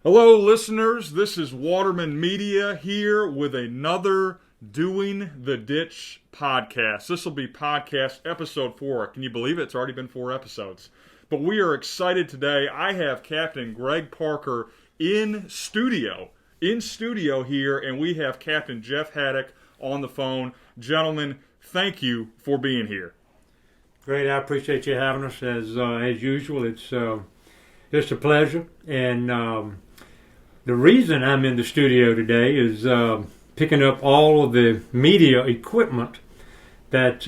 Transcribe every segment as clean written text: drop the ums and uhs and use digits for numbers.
Hello, listeners. This is Waterman Media here with another Doing the Ditch podcast. This will be podcast episode 4. Can you believe it? It's already been 4 episodes. But we are excited today. I have Captain Greg Parker in studio here, and we have Captain Jeff Haddock on the phone. Gentlemen, thank you for being here. Great. I appreciate you having us as usual. It's just a pleasure. And the reason I'm in the studio today is picking up all of the media equipment that's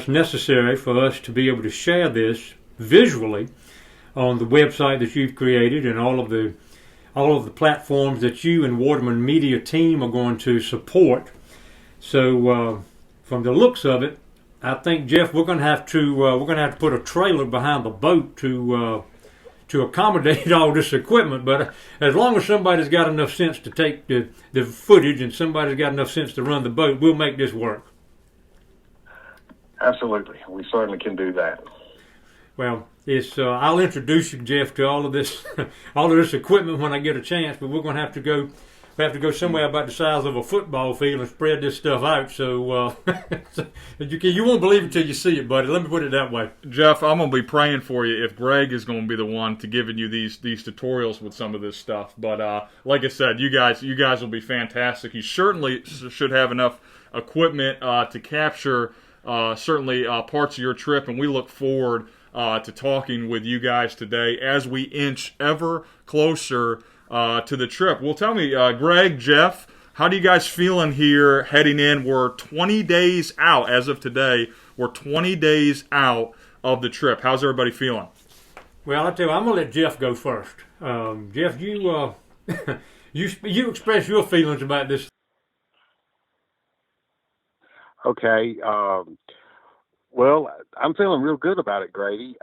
necessary for us to be able to share this visually on the website that you've created and all of the platforms that you and Waterman Media team are going to support. So from the looks of it, I think, Jeff, we're going to have to put a trailer behind the boat to accommodate all this equipment. But as long as somebody's got enough sense to take the footage and somebody's got enough sense to run the boat, we'll make this work. Absolutely, we certainly can do that. Well, I'll introduce you, Jeff, to all of this equipment when I get a chance. But we're going to have to go. We have to go somewhere about the size of a football field and spread this stuff out. So you won't believe it till you see it, buddy. Let me put it that way. Jeff, I'm going to be praying for you if Greg is going to be the one to giving you these tutorials with some of this stuff. But like I said, you guys will be fantastic. You certainly should have enough equipment to capture certainly parts of your trip, and we look forward to talking with you guys today as we inch ever closer to the trip. Well, tell me, Greg, Jeff, how do you guys feeling here heading in? We're 20 days out as of today. We're 20 days out of the trip. How's everybody feeling? Well, I tell you, I'm gonna let Jeff go first. Jeff, you you express your feelings about this. Okay. Well, I'm feeling real good about it, Grady.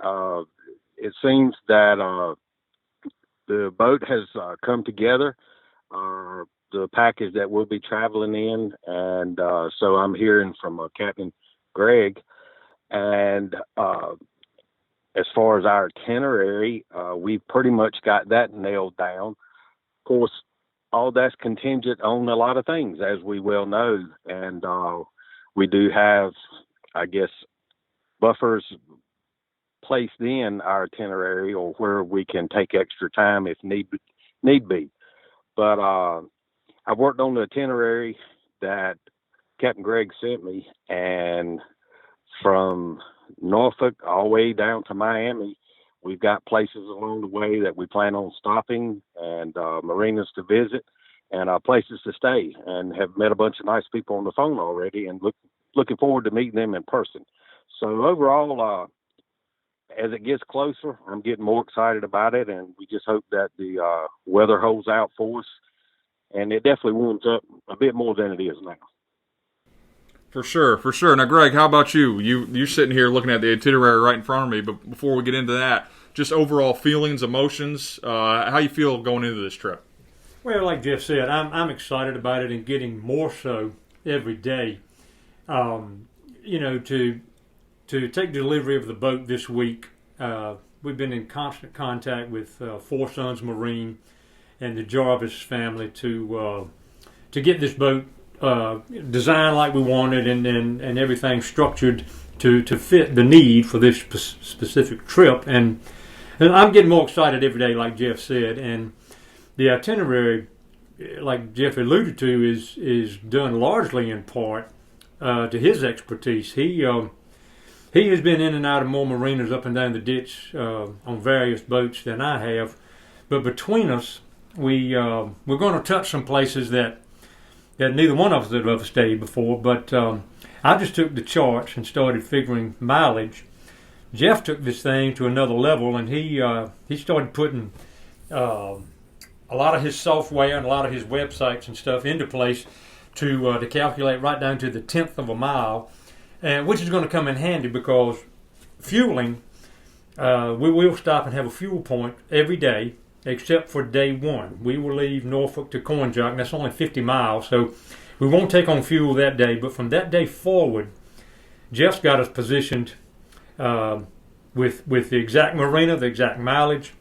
It seems that the boat has come together, the package that we'll be traveling in, and so I'm hearing from Captain Greg. And as far as our itinerary, we pretty much got that nailed down. Of course, all that's contingent on a lot of things, as we well know, and we do have, I guess, buffers placed in our itinerary or where we can take extra time if need be. But I've worked on the itinerary that Captain Greg sent me, and from Norfolk all the way down to Miami, we've got places along the way that we plan on stopping, and marinas to visit, and places to stay, and have met a bunch of nice people on the phone already, and looking forward to meeting them in person. So overall, as it gets closer, I'm getting more excited about it, and we just hope that the weather holds out for us, and it definitely warms up a bit more than it is now. For sure. Now, Greg, how about you? You're sitting here looking at the itinerary right in front of me, but before we get into that, just overall feelings, emotions, how you feel going into this trip? Well, like Jeff said, I'm excited about it and getting more so every day. To take delivery of the boat this week, we've been in constant contact with Four Sons Marine and the Jarvis family to get this boat designed like we wanted and everything structured to fit the need for this specific trip. And I'm getting more excited every day, like Jeff said. And the itinerary, like Jeff alluded to, is done largely in part to his expertise. He has been in and out of more marinas up and down the ditch on various boats than I have. But between us, we're going to touch some places that neither one of us have ever stayed before. But I just took the charts and started figuring mileage. Jeff took this thing to another level, and he started putting a lot of his software and a lot of his websites and stuff into place to calculate right down to the 10th of a mile. And which is going to come in handy because fueling, we will stop and have a fuel point every day except for day one. We will leave Norfolk to Coinjock, and that's only 50 miles, so we won't take on fuel that day. But from that day forward, Jeff's got us positioned with the exact marina, the exact mileage,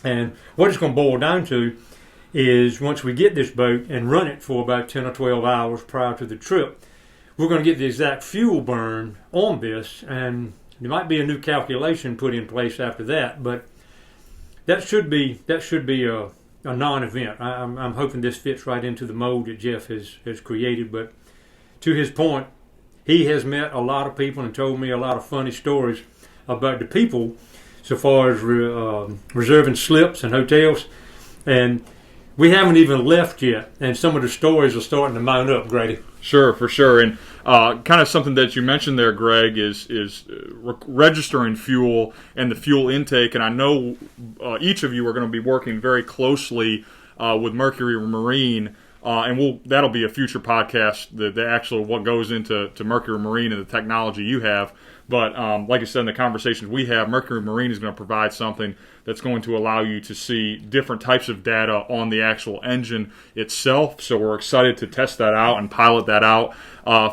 And what it's going to boil down to is once we get this boat and run it for about 10 or 12 hours prior to the trip, we're going to get the exact fuel burn on this, and there might be a new calculation put in place after that, but that should be a non-event. I'm hoping this fits right into the mold that Jeff has created, but to his point, he has met a lot of people and told me a lot of funny stories about the people so far as reserving slips and hotels, and we haven't even left yet, and some of the stories are starting to mount up, Grady. Sure, for sure. And kind of something that you mentioned there, Greg, is registering fuel and the fuel intake. And I know each of you are going to be working very closely with Mercury Marine, and that'll be a future podcast, the actual what goes into Mercury Marine and the technology you have. But like I said, in the conversations we have, Mercury Marine is going to provide something that's going to allow you to see different types of data on the actual engine itself. So we're excited to test that out and pilot that out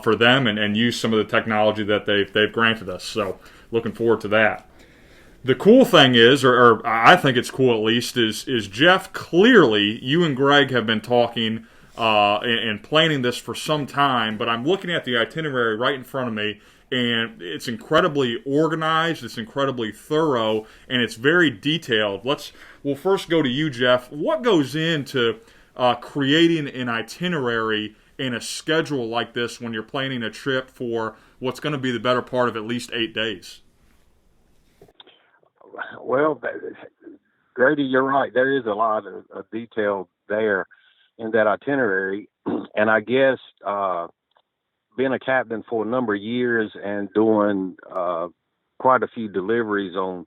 for them and use some of the technology that they've granted us. So looking forward to that. The cool thing is, or I think it's cool at least, is Jeff, clearly you and Greg have been talking and planning this for some time, but I'm looking at the itinerary right in front of me, and it's incredibly organized, it's incredibly thorough, and it's very detailed. We'll first go to you, Jeff. What goes into creating an itinerary and a schedule like this when you're planning a trip for what's going to be the better part of at least 8 days? Well, Grady, you're right. There is a lot of detail there in that itinerary, and I guess being a captain for a number of years and doing quite a few deliveries on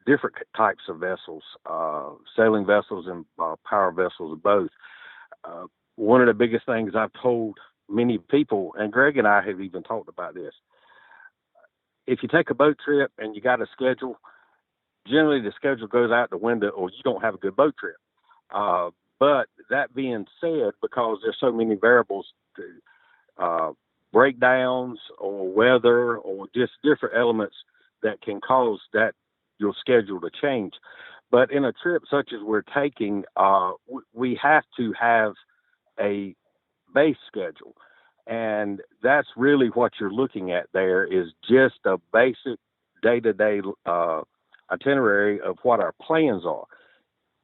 different types of vessels, sailing vessels and power vessels both. One of the biggest things I've told many people, and Greg and I have even talked about this, if you take a boat trip and you got a schedule, generally the schedule goes out the window or you don't have a good boat trip. But that being said, because there's so many variables to breakdowns or weather or just different elements that can cause that your schedule to change. But in a trip such as we're taking, we have to have a base schedule. And that's really what you're looking at there is just a basic day-to-day itinerary of what our plans are.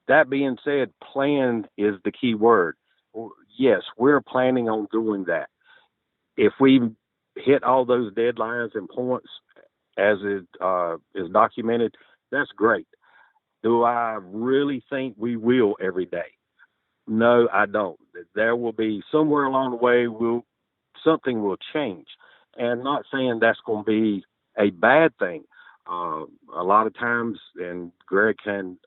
That being said, plan is the key word. Yes, we're planning on doing that. If we hit all those deadlines and points as it is documented, that's great. Do I really think we will every day? No, I don't. There will be somewhere along the way something will change, and not saying that's going to be a bad thing. A lot of times, and Greg can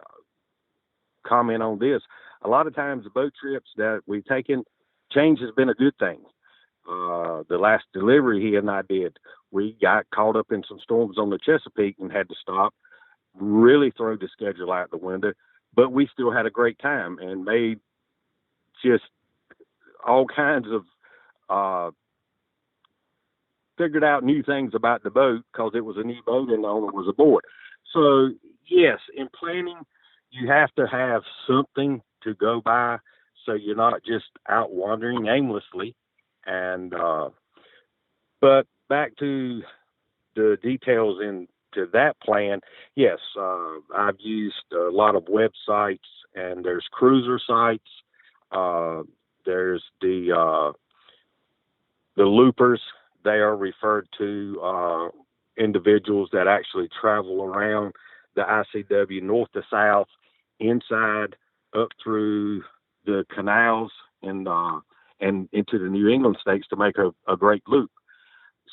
comment on this, a lot of times the boat trips that we've taken, change has been a good thing. The last delivery he and I did, we got caught up in some storms on the Chesapeake and had to stop, really throw the schedule out the window, but we still had a great time and made just all kinds of figured out new things about the boat because it was a new boat and the owner was aboard. So yes, in planning, you have to have something to go by so you're not just out wandering aimlessly. And but back to the details into that plan, yes, I've used a lot of websites, and there's cruiser sites. There's the loopers. They are referred to individuals that actually travel around the ICW north to south, inside, up through the canals and into the New England states to make a great loop.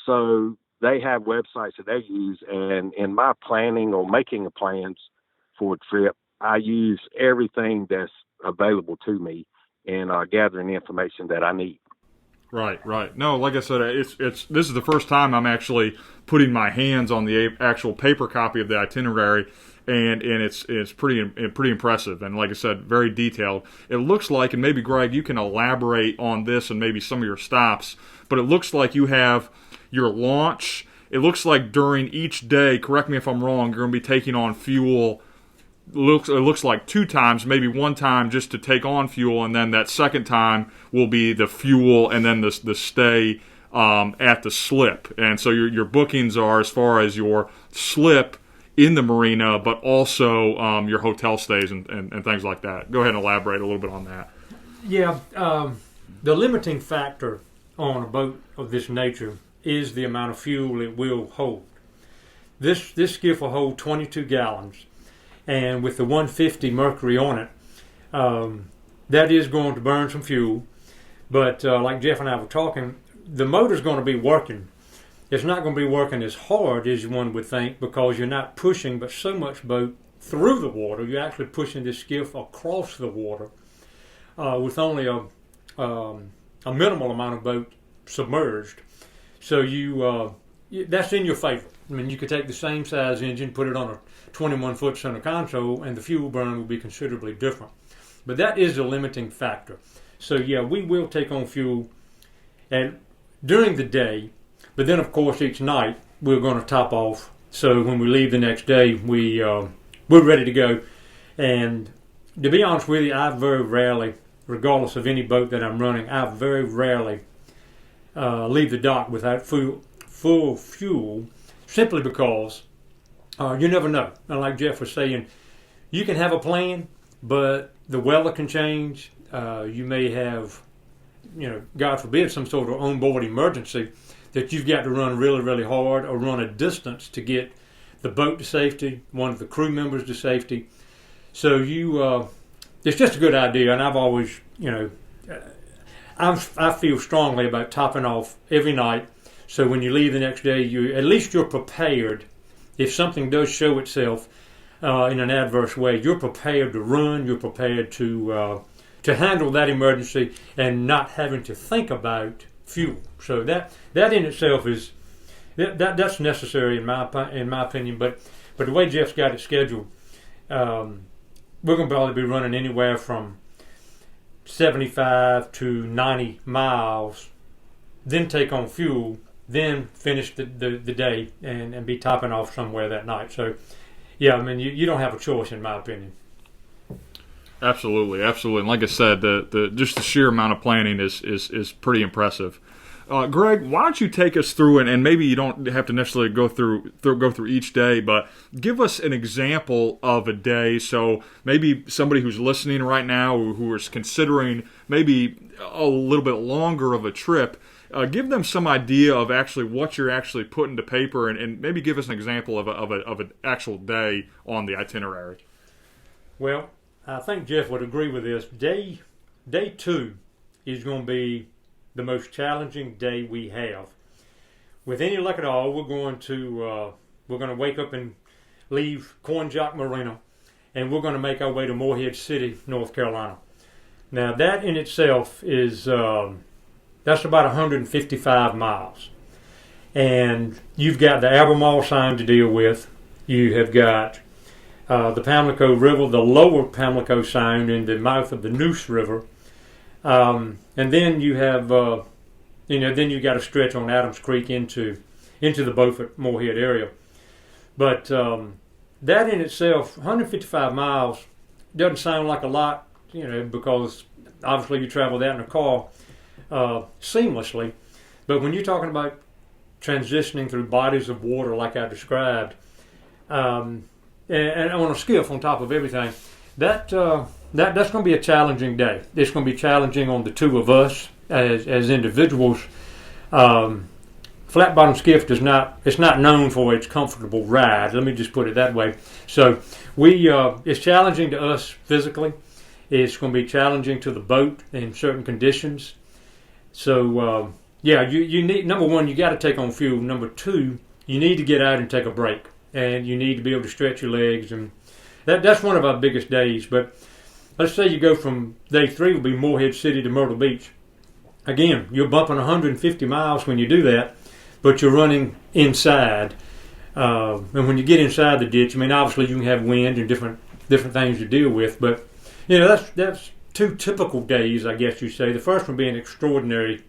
So they have websites that they use, and in my planning or making of plans for a trip, I use everything that's available to me in gathering the information that I need. Right. No, like I said, it's this is the first time I'm actually putting my hands on the actual paper copy of the itinerary, and it's pretty impressive, and like I said, very detailed. It looks like, and maybe Greg, you can elaborate on this and maybe some of your stops, but it looks like you have your launch. It looks like during each day, correct me if I'm wrong, you're going to be taking on fuel looks like 2 times, maybe 1 time just to take on fuel, and then that second time will be the fuel and then the stay at the slip. And so your bookings are as far as your slip in the marina, but also your hotel stays and things like that. Go ahead and elaborate a little bit on that. Yeah, the limiting factor on a boat of this nature is the amount of fuel it will hold. This skiff will hold 22 gallons, and with the 150 mercury on it, that is going to burn some fuel. But like Jeff and I were talking, the motor's going to be working. It's not going to be working as hard as one would think, because you're not pushing but so much boat through the water. You're actually pushing this skiff across the water with only a minimal amount of boat submerged. So that's in your favor. I mean, you could take the same size engine, put it on a 21-foot center console, and the fuel burn will be considerably different. But that is a limiting factor. So yeah, we will take on fuel during the day, but then of course each night we're going to top off. So when we leave the next day, we're ready to go. And to be honest with you, I very rarely, regardless of any boat that I'm running, I very rarely leave the dock without full fuel, simply because you never know. And like Jeff was saying, you can have a plan, but the weather can change. You may have, God forbid, some sort of onboard emergency that you've got to run really, really hard or run a distance to get the boat to safety, one of the crew members to safety. So it's just a good idea, and I've always, I feel strongly about topping off every night. So when you leave the next day, you're prepared. If something does show itself in an adverse way, you're prepared to run. You're prepared to handle that emergency and not having to think about fuel. So that in itself is that's necessary in my opinion. But the way Jeff's got it scheduled, we're going to probably be running anywhere from 75 to 90 miles, then take on fuel, then finish the day and be topping off somewhere that night. So, yeah, I mean, you don't have a choice, in my opinion. Absolutely. And like I said, just the sheer amount of planning is pretty impressive. Greg, why don't you take us through, and maybe you don't have to necessarily go through each day, but give us an example of a day. So maybe somebody who's listening right now, or who is considering maybe a little bit longer of a trip, give them some idea of actually what you're actually putting to paper, and maybe give us an example of an actual day on the itinerary. Well, I think Jeff would agree with this. Day 2 is going to be the most challenging day we have. With any luck at all, we're going to wake up and leave Corn Jock Marina, and we're going to make our way to Morehead City, North Carolina. Now that in itself is that's about 155 miles, and you've got the Albemarle Sound to deal with. You have got the Pamlico River, the lower Pamlico Sound, in the mouth of the Neuse River. And then you have, then you got to stretch on Adams Creek into the Beaufort Morehead area. But that in itself, 155 miles, doesn't sound like a lot, because obviously you travel that in a car seamlessly. But when you're talking about transitioning through bodies of water like I described, and on a skiff on top of everything, that's going to be a challenging day. It's going to be challenging on the two of us as individuals. Flat bottom skiff it's not known for its comfortable ride. Let me just put it that way. So it's challenging to us physically. It's going to be challenging to the boat in certain conditions. So you need, number one, you got to take on fuel. Number two, you need to get out and take a break, and you need to be able to stretch your legs, and that's one of our biggest days. But let's say you go from day 3 will be Morehead City to Myrtle Beach. Again, you're bumping 150 miles when you do that, but you're running inside. And when you get inside the ditch, I mean, obviously you can have wind and different things to deal with, but that's 2 typical days, I guess you say. The first one being extraordinary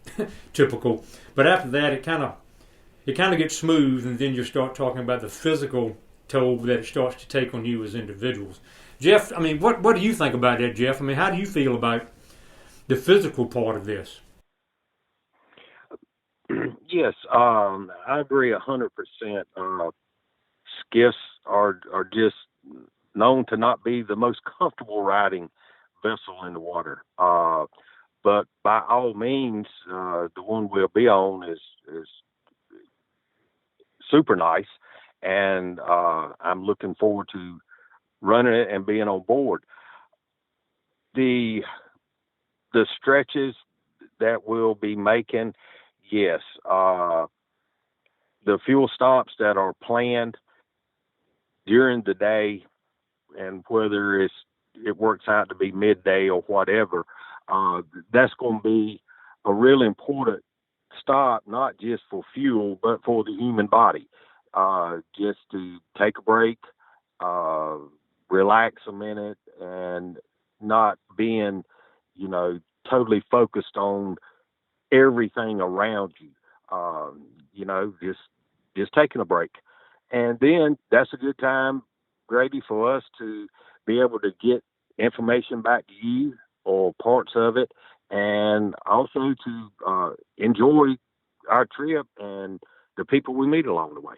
typical, but after that it kind of gets smooth, and then you start talking about the physical toll that it starts to take on you as individuals. Jeff, I mean, what do you think about that, Jeff? I mean, how do you feel about the physical part of this? Yes, I agree 100%. Skiffs are just known to not be the most comfortable riding vessel in the water. But by all means, the one we'll be on is super nice, and I'm looking forward to running it and being on board. The the stretches that we'll be making, yes, the fuel stops that are planned during the day, and whether it works out to be midday or whatever, that's going to be a really important stop, not just for fuel, but for the human body. Just to take a break, uh, relax a minute, and not being, totally focused on everything around you. Just taking a break, and then that's a good time, Grady, for us to be able to get information back to you or parts of it, and also to enjoy our trip and the people we meet along the way.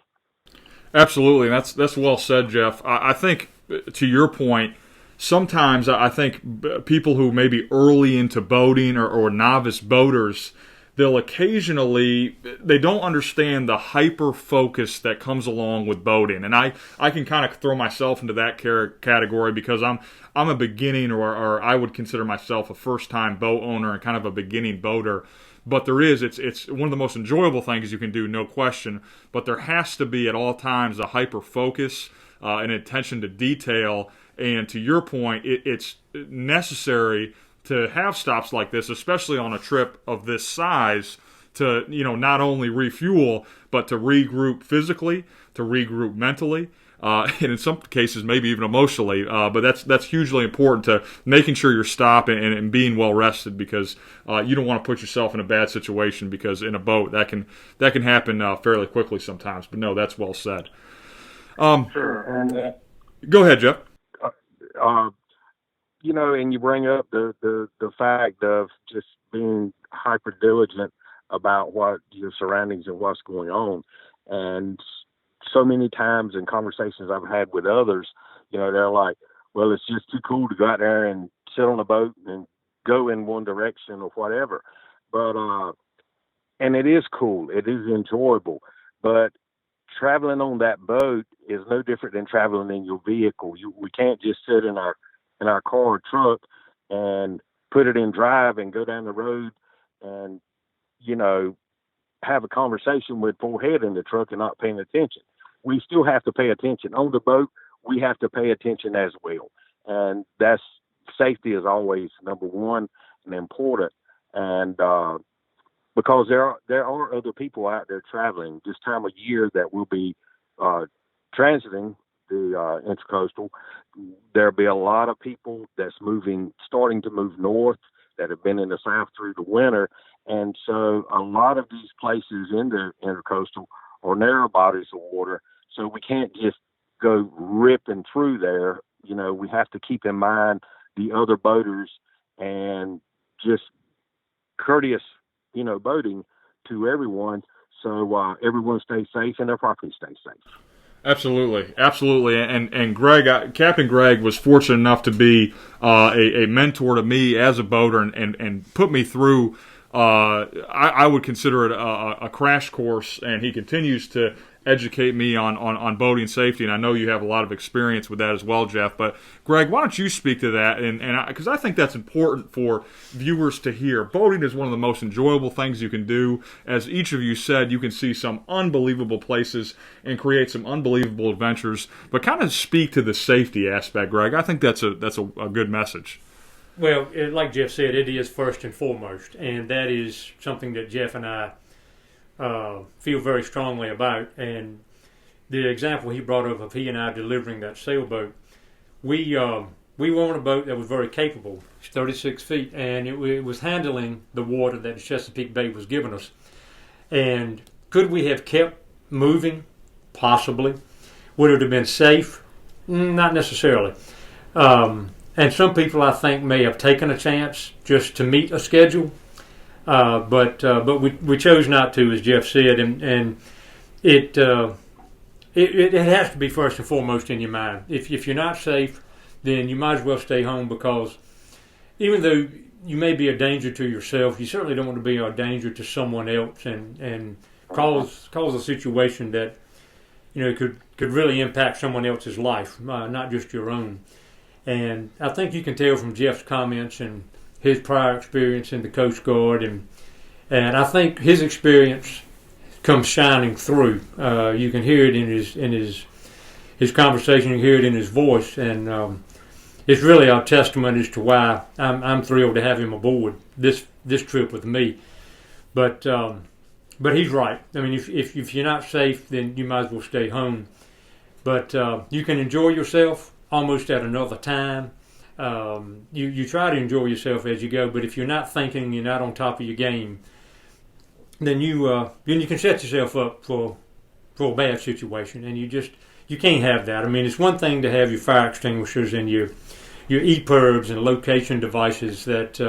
Absolutely, that's well said, Jeff. I think to your point, sometimes I think people who may be early into boating or novice boaters, they'll occasionally they don't understand the hyper focus that comes along with boating, and I can kind of throw myself into that category because I'm a beginning or I would consider myself a first time boat owner and kind of a beginning boater. But it's one of the most enjoyable things you can do, no question. But there has to be at all times a hyper focus, and attention to detail. And to your point, it's necessary to have stops like this, especially on a trip of this size, to not only refuel but to regroup physically, to regroup mentally. And in some cases, maybe even emotionally, but that's hugely important to making sure you're stopping and being well rested, because you don't want to put yourself in a bad situation, because in a boat that can happen fairly quickly sometimes. But no, that's well said. Sure. And go ahead, Jeff. And you bring up the fact of just being hyper diligent about what your surroundings and what's going on, and so many times in conversations I've had with others, they're like, well, it's just too cool to go out there and sit on a boat and go in one direction or whatever. But, and it is cool. It is enjoyable. But traveling on that boat is no different than traveling in your vehicle. We can't just sit in our car or truck and put it in drive and go down the road and, have a conversation with full head in the truck and not paying attention. We still have to pay attention. On the boat, we have to pay attention as well. And that's safety is always number one and important. And because there are other people out there traveling this time of year that will be transiting the intercoastal. There'll be a lot of people that's starting to move north, that have been in the south through the winter. And so a lot of these places in the intercoastal are narrow bodies of water. So we can't just go ripping through there. We have to keep in mind the other boaters and just courteous, boating to everyone. So everyone stays safe and their property stays safe. Absolutely. And Greg, Captain Greg was fortunate enough to be a mentor to me as a boater and put me through. I would consider it a crash course, and he continues to educate me on boating safety, and I know you have a lot of experience with that as well, Jeff. But Greg, why don't you speak to that? And because I think that's important for viewers to hear. Boating is one of the most enjoyable things you can do. As each of you said, you can see some unbelievable places and create some unbelievable adventures. But kind of speak to the safety aspect, Greg. I think that's a good message. Well, like Jeff said, it is first and foremost, and that is something that Jeff and I feel very strongly about. And the example he brought up of he and I delivering that sailboat, we were on a boat that was very capable. It's 36 feet, and it was handling the water that the Chesapeake Bay was giving us. And could we have kept moving? Possibly. Would it have been safe? Not necessarily. And some people, I think, may have taken a chance just to meet a schedule, but we chose not to, as Jeff said, and it has to be first and foremost in your mind. If you're not safe, then you might as well stay home, because even though you may be a danger to yourself, you certainly don't want to be a danger to someone else and cause a situation that could really impact someone else's life, not just your own. And I think you can tell from Jeff's comments and his prior experience in the Coast Guard, and I think his experience comes shining through. You can hear it in his conversation. You hear it in his voice, and it's really our testament as to why I'm thrilled to have him aboard this trip with me. But he's right. I mean, if you're not safe, then you might as well stay home. But you can enjoy yourself almost at another time. You try to enjoy yourself as you go, but if you're not thinking, you're not on top of your game, then you can set yourself up for a bad situation, and you can't have that. I mean, it's one thing to have your fire extinguishers and your EPIRBs and location devices that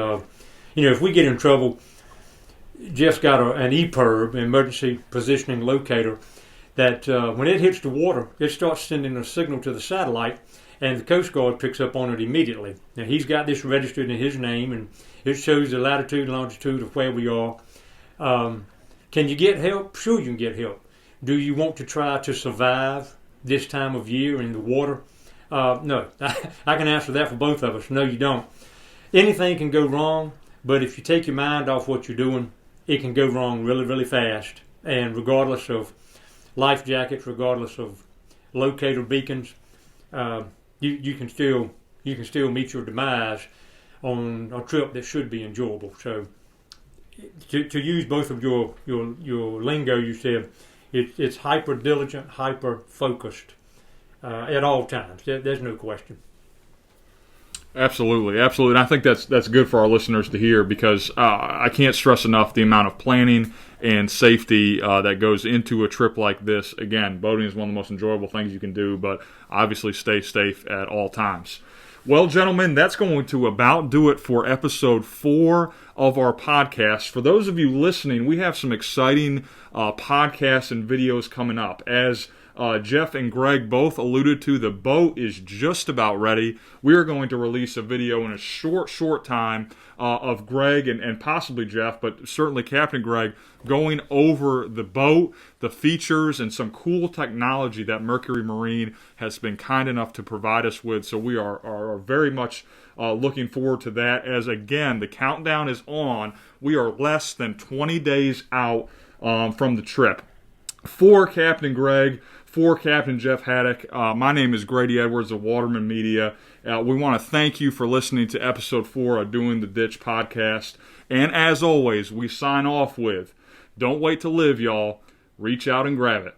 if we get in trouble, Jeff's got an EPIRB, an emergency positioning locator, that when it hits the water, it starts sending a signal to the satellite, and the Coast Guard picks up on it immediately. Now, he's got this registered in his name, and it shows the latitude and longitude of where we are. Can you get help? Sure, you can get help. Do you want to try to survive this time of year in the water? No. I can answer that for both of us. No, you don't. Anything can go wrong, but if you take your mind off what you're doing, it can go wrong really, really fast. And regardless of life jackets, regardless of locator beacons, you can still meet your demise on a trip that should be enjoyable. So to use both of your lingo, you said it's hyper diligent, hyper focused at all times. There's no question. Absolutely. And I think that's good for our listeners to hear, because I can't stress enough the amount of planning and safety that goes into a trip like this. Again, boating is one of the most enjoyable things you can do, but obviously stay safe at all times. Well, gentlemen, that's going to about do it for episode 4 of our podcast. For those of you listening, we have some exciting podcasts and videos coming up. As Jeff and Greg both alluded to, the boat is just about ready. We are going to release a video in a short time of Greg and possibly Jeff, but certainly Captain Greg, going over the boat, the features, and some cool technology that Mercury Marine has been kind enough to provide us with. So we are very much looking forward to that, as, again, the countdown is on. We are less than 20 days out from the trip. For Captain Greg, for Captain Jeff Haddock, my name is Grady Edwards of Waterman Media. We want to thank you for listening to episode 4 of Doing the Ditch podcast. And as always, we sign off with, don't wait to live, y'all. Reach out and grab it.